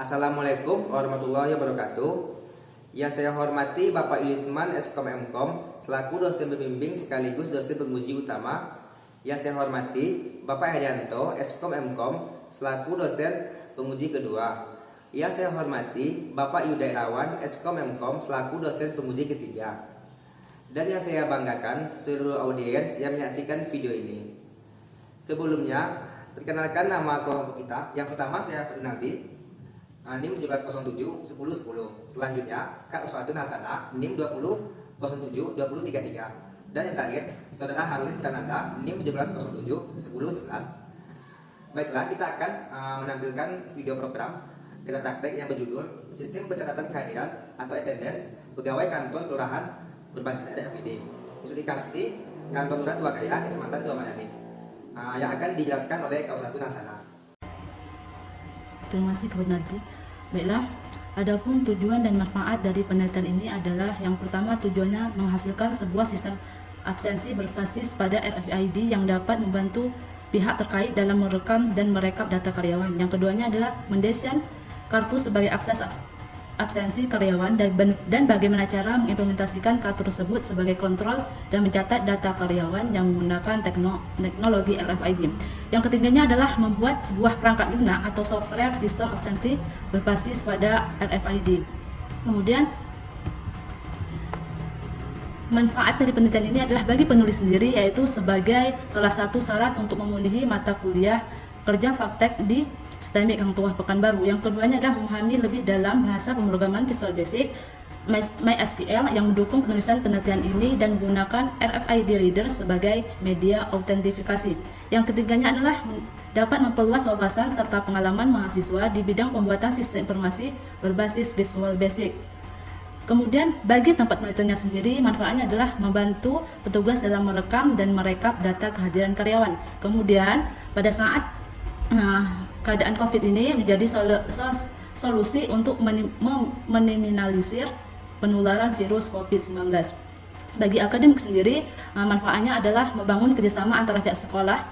Assalamualaikum warahmatullahi wabarakatuh. Yang saya hormati Bapak Yulisman Eskom Mkom selaku dosen pembimbing sekaligus dosen penguji utama. Yang saya hormati Bapak Herianto Eskom Mkom selaku dosen penguji kedua. Yang saya hormati Bapak Yudairawan Eskom Mkom selaku dosen penguji ketiga. Dan yang saya banggakan seluruh audiens yang menyaksikan video ini. Sebelumnya, perkenalkan nama kelompok kita. Yang pertama saya Fernaldi, NIM 1707 1010. Selanjutnya Kak Uswatun Hasanah, NIM 2007 2033. Dan yang terakhir Saudara Harlin Kananda, NIM 1707 1011. Baiklah, kita akan menampilkan video program kerja praktek yang berjudul Sistem Pencatatan Kehadiran atau Attendance Pegawai Kantor Kelurahan berbasis RFID. Studi kasus di Kantor Kelurahan Tua Kaya, Kecamatan Tua Madani, yang akan dijelaskan oleh Kak Uswatun Hasanah. Terima kasih kepada Nadi. Baiklah, adapun tujuan dan manfaat dari penelitian ini adalah yang pertama, tujuannya menghasilkan sebuah sistem absensi berbasis pada RFID yang dapat membantu pihak terkait dalam merekam dan merekap data karyawan. Yang keduanya adalah mendesain kartu sebagai akses absensi karyawan dan bagaimana cara mengimplementasikan kartu tersebut sebagai kontrol dan mencatat data karyawan yang menggunakan teknologi RFID. Yang ketiganya adalah membuat sebuah perangkat lunak atau software sistem absensi berbasis pada RFID. Kemudian manfaat dari penelitian ini adalah bagi penulis sendiri, yaitu sebagai salah satu syarat untuk memenuhi mata kuliah kerja praktek di STEMIK Hang Tuah Pekanbaru. Yang keduanya adalah memahami lebih dalam bahasa pemrograman Visual Basic MySQL yang mendukung penulisan penelitian ini dan menggunakan RFID Reader sebagai media autentifikasi. Yang ketiganya adalah dapat memperluas wawasan serta pengalaman mahasiswa di bidang pembuatan sistem informasi berbasis Visual Basic. Kemudian bagi tempat penelitiannya sendiri, manfaatnya adalah membantu petugas dalam merekam dan merekap data kehadiran karyawan. Kemudian pada saat keadaan COVID ini menjadi solusi untuk meminimalisir penularan virus COVID-19. Bagi akademik sendiri, manfaatnya adalah membangun kerjasama antara pihak sekolah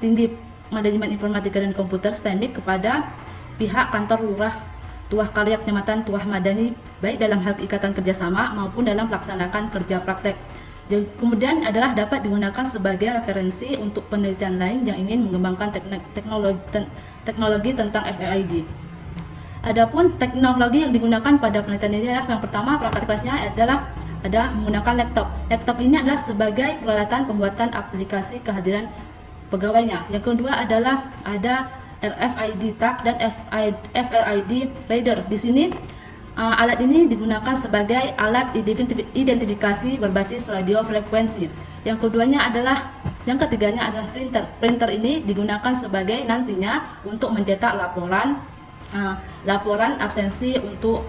tinggi manajemen informatika dan komputer STEMIK kepada pihak kantor lurah Tuah Karya Kecamatan Tuah Madani, baik dalam hal ikatan kerjasama maupun dalam melaksanakan kerja praktek. Kemudian adalah dapat digunakan sebagai referensi untuk penelitian lain yang ingin mengembangkan teknologi tentang RFID. Adapun teknologi yang digunakan pada penelitian ini adalah yang pertama, perangkat kelasnya adalah menggunakan laptop. Laptop ini adalah sebagai peralatan pembuatan aplikasi kehadiran pegawainya. Yang kedua adalah ada RFID tag dan FRID reader. Di sini alat ini digunakan sebagai alat identifikasi berbasis radio frekuensi. Yang ketiganya adalah printer. Printer ini digunakan sebagai nantinya untuk mencetak laporan absensi untuk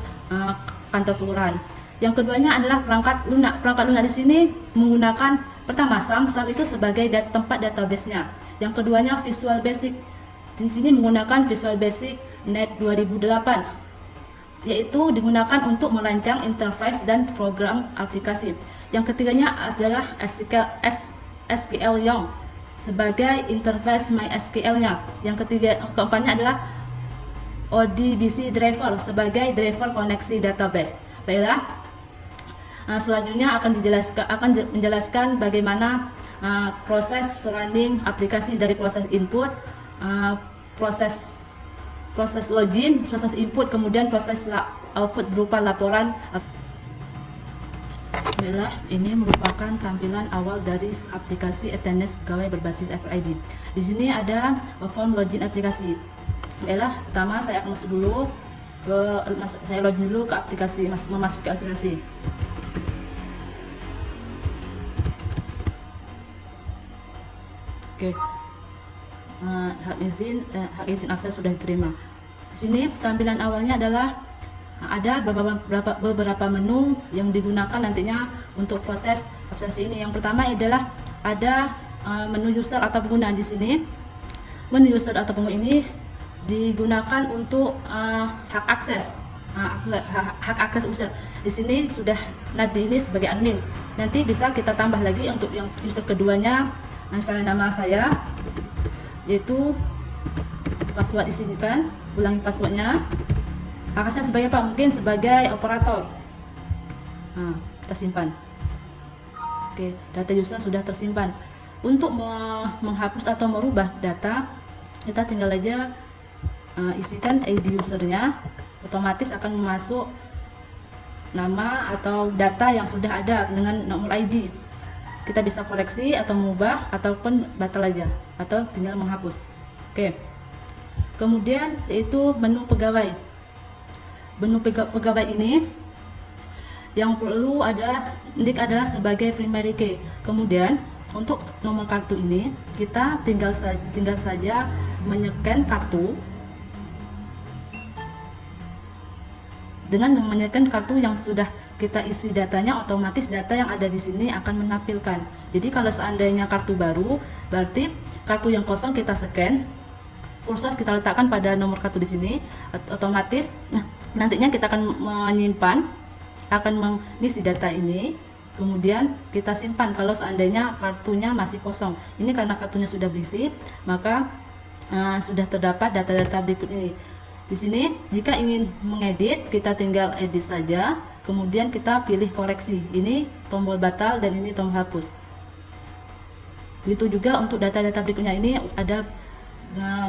kantor kelurahan. Yang keduanya adalah perangkat lunak. Perangkat lunak di sini menggunakan pertama SAM itu sebagai tempat database-nya. Yang keduanya Visual Basic. Di sini menggunakan Visual Basic Net 2008. Yaitu digunakan untuk merancang interface dan program aplikasi. Yang ketiganya adalah SQL Young sebagai interface MySQL-nya. Yang keempatnya adalah ODBC driver sebagai driver koneksi database. Baiklah, selanjutnya akan menjelaskan bagaimana proses running aplikasi dari proses input, proses login, proses input, kemudian proses output berupa laporan. Baiklah, ini merupakan tampilan awal dari aplikasi attendance pegawai berbasis RFID. Di sini ada form login aplikasi. Baiklah, pertama saya akan login dulu ke aplikasi, memasuki aplikasi. Oke. Hak izin akses sudah diterima. Di sini tampilan awalnya adalah ada beberapa menu yang digunakan nantinya untuk proses absensi ini. Yang pertama adalah ada menu user atau pengguna. Di sini menu user atau pengguna ini digunakan untuk hak akses user. Di sini sudah Nadi ini sebagai admin. Nanti bisa kita tambah lagi untuk yang user keduanya, misalnya nama saya, yaitu password isikan, ulangi passwordnya. Akasnya sebagai apa? Mungkin sebagai operator. Nah, kita simpan. Oke, data user sudah tersimpan. Untuk menghapus atau merubah data, kita tinggal aja isikan ID usernya, otomatis akan masuk nama atau data yang sudah ada dengan nomor ID. Kita bisa koreksi atau mengubah ataupun batal aja, atau tinggal menghapus. Oke. Kemudian yaitu menu pegawai. Menu pegawai ini yang perlu adalah sebagai primary key. Kemudian untuk nomor kartu ini kita tinggal saja menyekan kartu. Dengan menyekan kartu yang sudah kita isi datanya, otomatis data yang ada di sini akan menampilkan. Jadi kalau seandainya kartu baru, berarti kartu yang kosong kita scan, kursor kita letakkan pada nomor kartu di sini, otomatis nantinya kita akan mengisi data ini, kemudian kita simpan kalau seandainya kartunya masih kosong. Ini karena kartunya sudah berisi, maka sudah terdapat data-data berikut ini. Di sini jika ingin mengedit, kita tinggal edit saja, kemudian kita pilih koreksi. Ini tombol batal dan ini tombol hapus. Begitu juga untuk data-data berikutnya, ini ada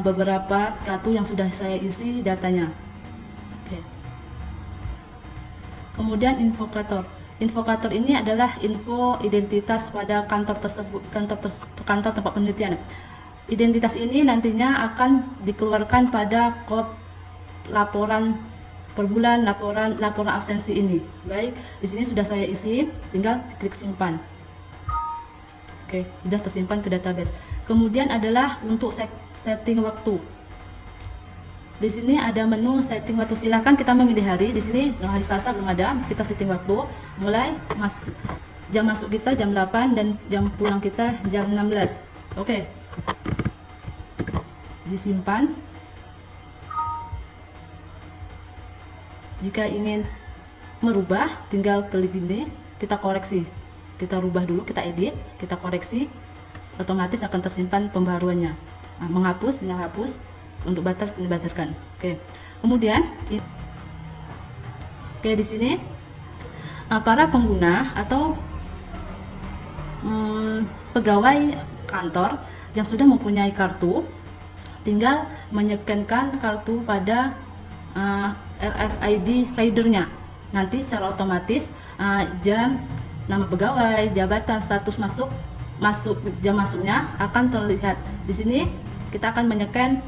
beberapa kartu yang sudah saya isi datanya. Kemudian infokator. Infokator ini adalah info identitas pada kantor tersebut, kantor tempat penelitian. Identitas ini nantinya akan dikeluarkan pada kop laporan per bulan, laporan absensi ini. Baik, di sini sudah saya isi, tinggal klik simpan. Oke, sudah tersimpan ke database. Kemudian adalah untuk setting waktu. Di sini ada menu setting waktu. Silahkan kita memilih hari. Di sini hari Selasa belum ada. Kita setting waktu. Mulai jam masuk kita jam 8 dan jam pulang kita jam 16. Oke. Disimpan. Jika ingin merubah, tinggal klik ini. Kita koreksi. Kita rubah dulu. Kita edit. Kita koreksi. Otomatis akan tersimpan pembaruannya. Nah, menghapus, tinggal hapus. Untuk batal dibatalkan. Oke. Kemudian di sini para pengguna atau pegawai kantor yang sudah mempunyai kartu tinggal menyekankan kartu pada RFID readernya. Nanti secara otomatis jam, nama pegawai, jabatan, status jam masuknya akan terlihat. Di sini kita akan menyekan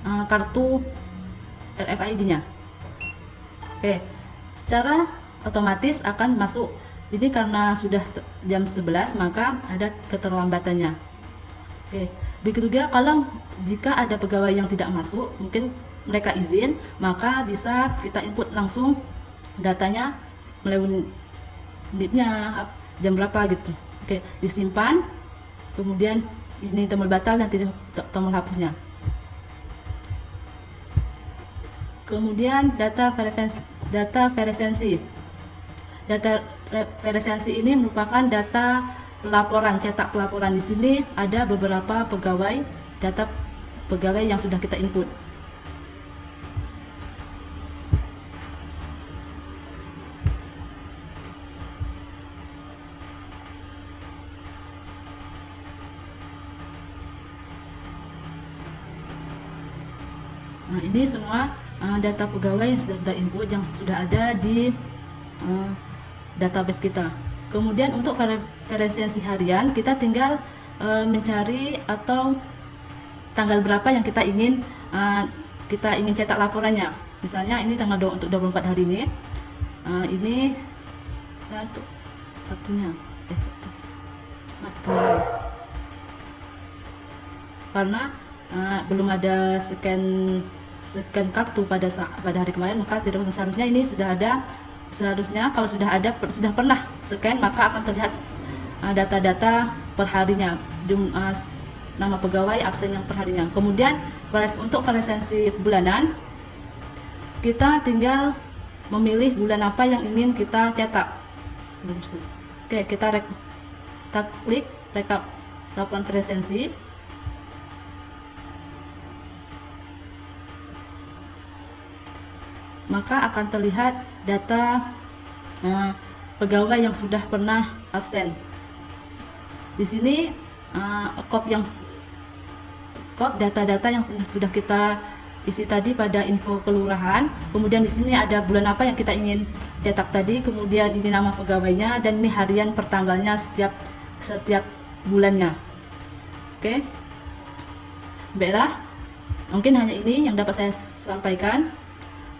kartu RFID-nya. Oke, secara otomatis akan masuk. Ini karena sudah jam 11 maka ada keterlambatannya. Oke, begitu juga kalau jika ada pegawai yang tidak masuk, mungkin mereka izin, maka bisa kita input langsung datanya melalui NIP-nya jam berapa gitu. Oke, disimpan. Kemudian ini tombol batal dan tombol hapusnya. Kemudian data verisensi. Data verisensi ini merupakan data pelaporan, cetak pelaporan. Di sini ada beberapa data pegawai yang sudah kita input. Nah, ini semua data pegawai yang sudah kita input, yang sudah ada di database kita. Kemudian untuk verifikasi harian, kita tinggal mencari atau tanggal berapa yang kita ingin cetak laporannya. Misalnya ini tanggal untuk 24 hari ini. Ini satunya karena belum ada scan kartu pada hari kemarin, maka tidak seharusnya ini sudah ada. Seharusnya kalau sudah pernah scan, maka akan terlihat data-data perharinya, nama pegawai, absen yang perharinya. Kemudian untuk verifikasi bulanan, kita tinggal memilih bulan apa yang ingin kita cetak. Oke, kita klik rekap laporan verifikasi. maka akan terlihat data pegawai yang sudah pernah absen. Di sini data-data yang sudah kita isi tadi pada info kelurahan. Kemudian di sini ada bulan apa yang kita ingin cetak tadi, kemudian ini nama pegawainya, dan ini harian per tanggalnya setiap bulannya. Oke. Baiklah, mungkin hanya ini yang dapat saya sampaikan.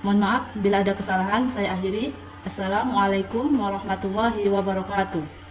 Mohon maaf bila ada kesalahan, saya akhiri. Assalamualaikum warahmatullahi wabarakatuh.